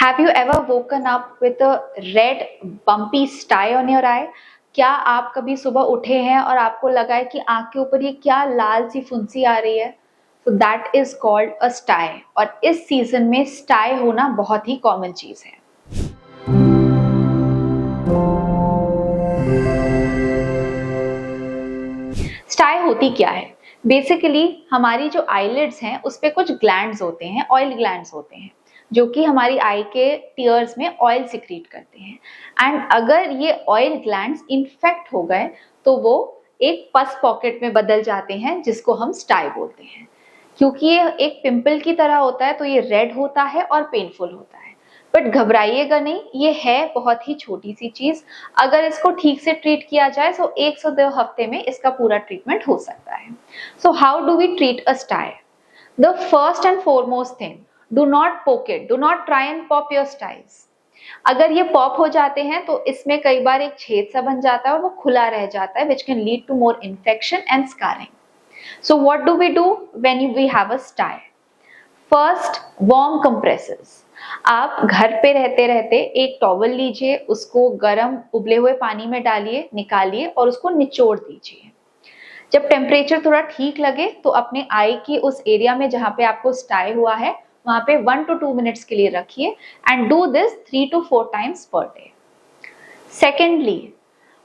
Have you ever woken up with a red bumpy sty on your eye? क्या आप कभी सुबह उठे हैं और आपको लगा है कि आंख के ऊपर ये क्या लाल सी फुंसी आ रही है? So that is called a sty और इस सीजन में sty होना बहुत ही कॉमन चीज है। स्टाई होती क्या है? बेसिकली हमारी जो आईलिड्स हैं उस पे कुछ ग्लैंड्स होते हैं, ऑयल ग्लैंड्स होते हैं, जो कि हमारी आई के टीयर्स में ऑयल सिक्रीट करते हैं। एंड अगर ये ऑयल ग्लैंड्स इन्फेक्ट हो गए तो वो एक पस पॉकेट में बदल जाते हैं, जिसको हम स्टाई बोलते हैं। क्योंकि ये एक पिंपल की तरह होता है तो ये रेड होता है और पेनफुल होता है। बट घबराइएगा नहीं, ये है बहुत ही छोटी सी चीज। अगर इसको ठीक से ट्रीट किया जाए तो 1 से 2 हफ्ते में इसका पूरा ट्रीटमेंट हो सकता है। So how do we treat a stye? The first and foremost thing, do not poke it, do not try and pop your styes. अगर ये पॉप हो जाते हैं तो इसमें कई बार एक छेद सा बन जाता है और वो खुला रह जाता है, which can lead to more infection and scarring. So what do we do when we have a sty? First, warm compresses. आप घर पे रहते रहते एक टॉवल लीजिए, उसको गर्म उबले हुए पानी में डालिए, निकालिए और उसको निचोड़ दीजिए। जब टेम्परेचर थोड़ा ठीक लगे तो अपने आई की उस एरिया में जहाँ पे आपको स्टाई हुआ है वहां पे 1 to 2 मिनट्स के लिए रखिए and do this 3 to 4 times per day. Secondly,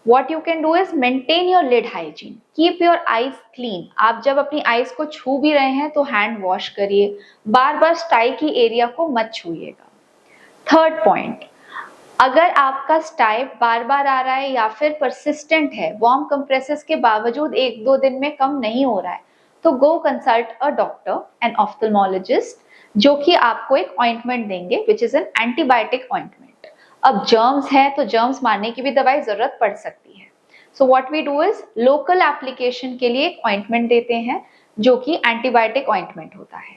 what you can do is maintain your lid hygiene. Keep your eyes clean. आप जब अपनी आईज को छू भी रहे हैं तो हैंड वॉश करिए, बार बार स्टाई की एरिया को मत छूइएगा। थर्ड पॉइंट, अगर आपका स्टाई बार बार आ रहा है या फिर परसिस्टेंट है, वार्म कंप्रेसेस के बावजूद 1-2 दिन में कम नहीं हो रहा है, तो go consult a doctor, an ophthalmologist, जो कि आपको एक ऑइंटमेंट देंगे which is an antibiotic ointment. अब जर्म्स है तो जर्म्स मारने की भी दवाई जरूरत पड़ सकती है। So what we do is local application के लिए एक ऑइंटमेंट देते हैं जो कि एंटीबायोटिक ऑइंटमेंट होता है।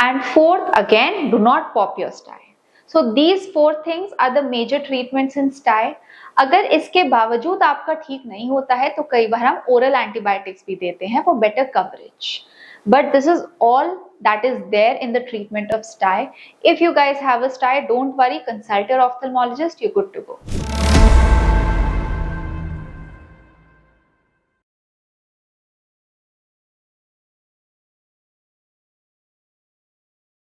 And fourth, again do not pop your stye. So these 4 things are the major treatments in stye. अगर इसके बावजूद आपका ठीक नहीं होता है तो कई बार हम ओरल एंटीबायोटिक्स भी देते हैं for better coverage. But this is all that is there in the treatment of sty. If you guys have a sty, don't worry, consult your ophthalmologist, you're good to go.